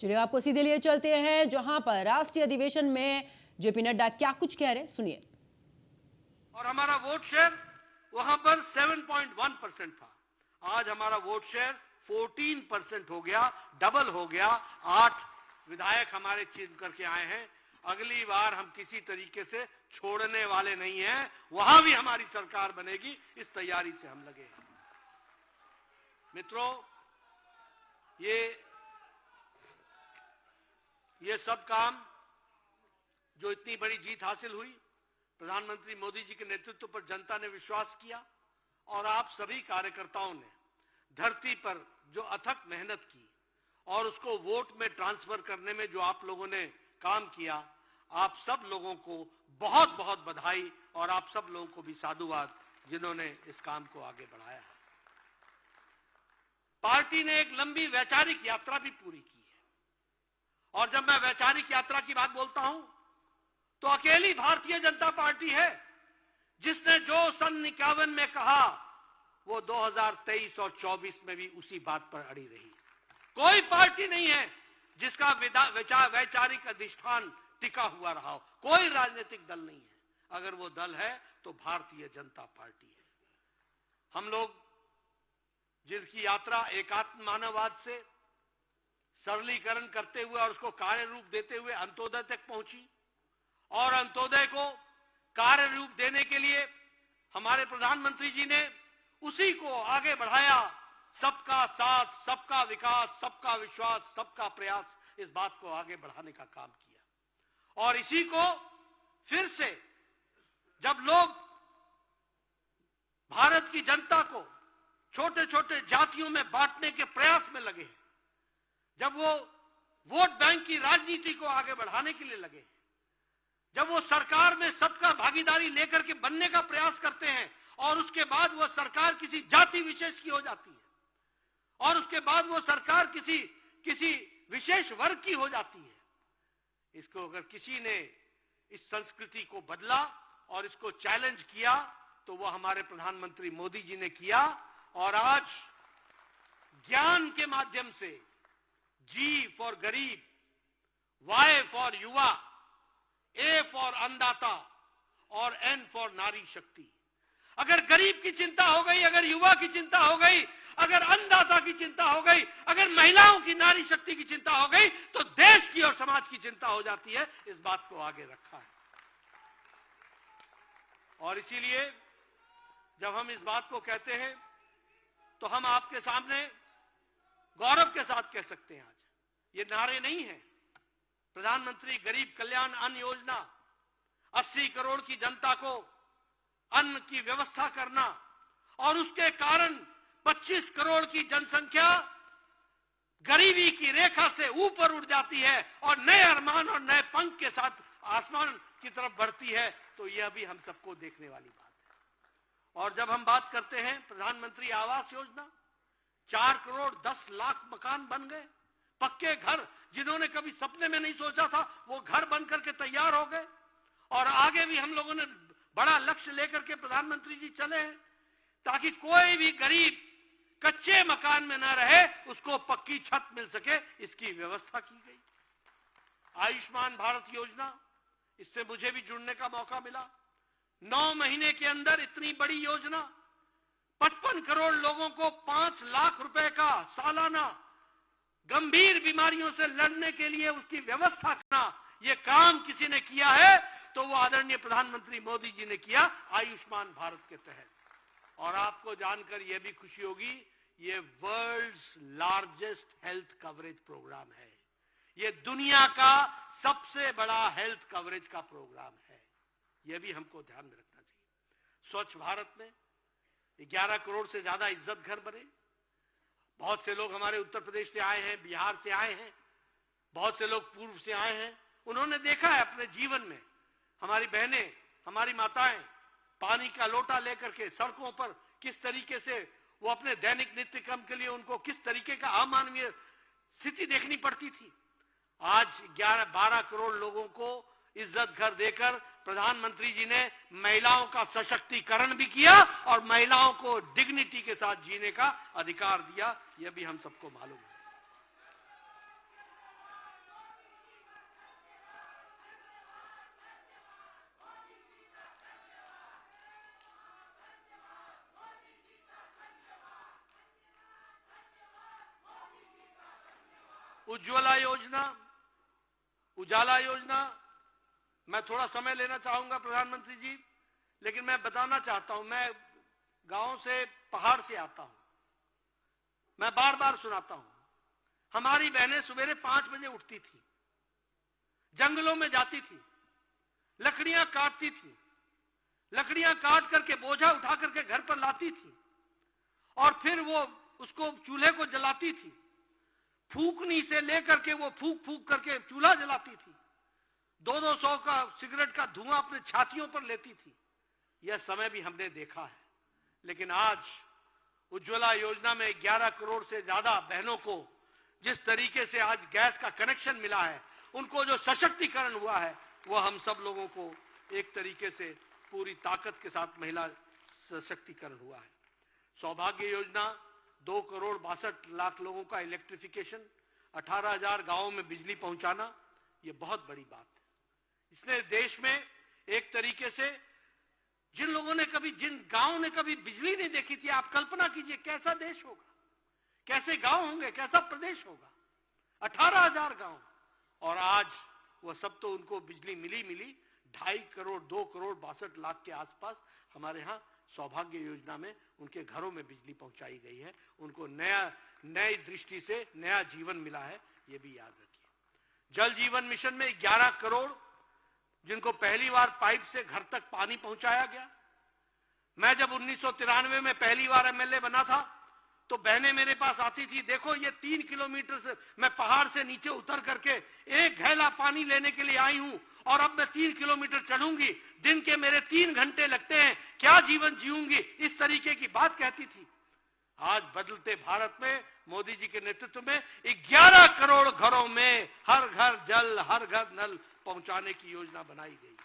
चलिए आपको सीधे लिए चलते हैं जहां पर राष्ट्रीय अधिवेशन में जेपी नड्डा क्या कुछ कह रहे, सुनिए। और हमारा वोट शेयर वहां पर 7.1% था, आज हमारा वोट शेयर 14% हो गया, डबल हो गया। 8 विधायक हमारे चीन करके आए हैं। अगली बार हम किसी तरीके से छोड़ने वाले नहीं हैं, वहां भी हमारी सरकार बनेगी, इस तैयारी से हम लगे हैं। मित्रों, ये सब काम जो इतनी बड़ी जीत हासिल हुई, प्रधानमंत्री मोदी जी के नेतृत्व पर जनता ने विश्वास किया और आप सभी कार्यकर्ताओं ने धरती पर जो अथक मेहनत की और उसको वोट में ट्रांसफर करने में जो आप लोगों ने काम किया, आप सब लोगों को बहुत बहुत बधाई और आप सब लोगों को भी साधुवाद जिन्होंने इस काम को आगे बढ़ाया है। पार्टी ने एक लंबी वैचारिक यात्रा भी पूरी की है और जब मैं वैचारिक यात्रा की बात बोलता हूं तो अकेली भारतीय जनता पार्टी है जिसने जो सन 51 में कहा वो 2023 और 24 में भी उसी बात पर अड़ी रही। कोई पार्टी नहीं है जिसका वैचारिक अधिष्ठान टिका हुआ रहा हो, कोई राजनीतिक दल नहीं है। अगर वो दल है तो भारतीय जनता पार्टी है। हम लोग जिनकी यात्रा एकात्म मानववाद से सरलीकरण करते हुए और उसको कार्य रूप देते हुए अंत्योदय तक पहुंची और अंत्योदय को कार्य रूप देने के लिए हमारे प्रधानमंत्री जी ने उसी को आगे बढ़ाया। सबका साथ, सबका विकास, सबका विश्वास, सबका प्रयास, इस बात को आगे बढ़ाने का काम किया। और इसी को फिर से जब लोग भारत की जनता को छोटे छोटे जातियों में बांटने के प्रयास में लगे हैं, जब वो वोट बैंक की राजनीति को आगे बढ़ाने के लिए लगे, जब वो सरकार में सबका भागीदारी लेकर के बनने का प्रयास करते हैं और उसके बाद वो सरकार किसी जाति विशेष की हो जाती है और उसके बाद वो सरकार किसी विशेष वर्ग की हो जाती है, इसको अगर किसी ने इस संस्कृति को बदला और इसको चैलेंज किया तो वो हमारे प्रधानमंत्री मोदी जी ने किया। और आज ज्ञान के माध्यम से जी फॉर गरीब, वाई फॉर युवा, ए फॉर अन्नदाता और एन फॉर नारी शक्ति। अगर गरीब की चिंता हो गई, अगर युवा की चिंता हो गई, अगर अन्नदाता की चिंता हो गई, अगर महिलाओं की नारी शक्ति की चिंता हो गई तो देश की और समाज की चिंता हो जाती है। इस बात को आगे रखा है और इसीलिए जब हम इस बात को कहते हैं तो हम आपके सामने गौरव के साथ कह सकते हैं, आज ये नारे नहीं है। प्रधानमंत्री गरीब कल्याण अन्न योजना, 80 करोड़ की जनता को अन्न की व्यवस्था करना और उसके कारण 25 करोड़ की जनसंख्या गरीबी की रेखा से ऊपर उठ जाती है और नए अरमान और नए पंख के साथ आसमान की तरफ बढ़ती है, तो यह भी हम सबको देखने वाली बात है। और जब हम बात करते हैं प्रधानमंत्री आवास योजना, 4 करोड़ 10 लाख मकान बन गए, पक्के घर जिन्होंने कभी सपने में नहीं सोचा था वो घर बनकर के तैयार हो गए। और आगे भी हम लोगों ने बड़ा लक्ष्य लेकर के प्रधानमंत्री जी चले हैं ताकि कोई भी गरीब कच्चे मकान में न रहे, उसको पक्की छत मिल सके, इसकी व्यवस्था की गई। आयुष्मान भारत योजना, इससे मुझे भी जुड़ने का मौका मिला। 9 महीने के अंदर इतनी बड़ी योजना, 55 करोड़ लोगों को 5 लाख रुपए का सालाना गंभीर बीमारियों से लड़ने के लिए उसकी व्यवस्था करना, यह काम किसी ने किया है तो वो आदरणीय प्रधानमंत्री मोदी जी ने किया आयुष्मान भारत के तहत। और आपको जानकर यह भी खुशी होगी, ये world's largest health coverage programme है। ये दुनिया का सबसे बड़ा हेल्थ कवरेज का प्रोग्राम है, यह भी हमको ध्यान में रखना चाहिए। स्वच्छ भारत में 11 करोड़ से ज्यादा इज्जत घर बने। बहुत से लोग हमारे उत्तर प्रदेश से आए हैं, बिहार से आए हैं, बहुत से लोग पूर्व से आए हैं। उन्होंने देखा है अपने जीवन में हमारी बहनें, हमारी माताएं पानी का लोटा लेकर के सड़कों पर किस तरीके से वो अपने दैनिक नित्य क्रम के लिए उनको किस तरीके का अमानवीय स्थिति देखनी पड़ती थी। आज 11-12 करोड़ लोगों को इज्जत घर देकर प्रधानमंत्री जी ने महिलाओं का सशक्तिकरण भी किया और महिलाओं को डिग्निटी के साथ जीने का अधिकार दिया, यह भी हम सबको मालूम है। उज्ज्वला योजना, उजाला योजना, मैं थोड़ा समय लेना चाहूंगा प्रधानमंत्री जी, लेकिन मैं बताना चाहता हूं, मैं गांव से, पहाड़ से आता हूं, मैं बार बार सुनाता हूं, हमारी बहनें सवेरे 5 बजे उठती थी, जंगलों में जाती थी, लकड़ियां काटती थी, लकड़ियां काट करके बोझा उठा करके घर पर लाती थी और फिर वो उसको चूल्हे को जलाती थी, फूकनी से लेकर के वो फूक फूक करके चूल्हा जलाती थी, 200 का सिगरेट का धुआं अपने छातियों पर लेती थी। यह समय भी हमने देखा है। लेकिन आज उज्ज्वला योजना में 11 करोड़ से ज्यादा बहनों को जिस तरीके से आज गैस का कनेक्शन मिला है, उनको जो सशक्तिकरण हुआ है, वो हम सब लोगों को एक तरीके से पूरी ताकत के साथ महिला सशक्तिकरण हुआ है। सौभाग्य योजना, 2 करोड़ 62 लाख लोगों का इलेक्ट्रिफिकेशन, 18,000 गांवों में बिजली पहुंचाना, ये बहुत बड़ी बात है। इसने देश में एक तरीके से जिन लोगों ने कभी, जिन गांव ने कभी बिजली नहीं देखी थी, आप कल्पना कीजिए कैसा देश होगा, कैसे गांव होंगे, कैसा प्रदेश होगा। 18,000 गांव, और आज वह सब तो उनको बिजली मिली 2.5 करोड़ 2 करोड़ 62 लाख के आसपास हमारे यहाँ सौभाग्य योजना में उनके घरों में बिजली पहुंचाई गई है। उनको नई दृष्टि से नया जीवन मिला है, ये भी याद रखिए। जल जीवन मिशन में 11 करोड़ जिनको पहली बार पाइप से घर तक पानी पहुंचाया गया। मैं जब 1993 में पहली बार एमएलए बना था तो बहनें मेरे पास आती थी, देखो ये 3 किलोमीटर से मैं पहाड़ से नीचे उतर करके एक घैला पानी लेने के लिए आई हूं और अब मैं 3 किलोमीटर चलूंगी, दिन के मेरे 3 घंटे लगते हैं, क्या जीवन जीऊंगी, इस तरीके की बात कहती थी। आज बदलते भारत में मोदी जी के नेतृत्व में 11 करोड़ घरों में हर घर जल, हर घर नल पहुंचाने की योजना बनाई गई।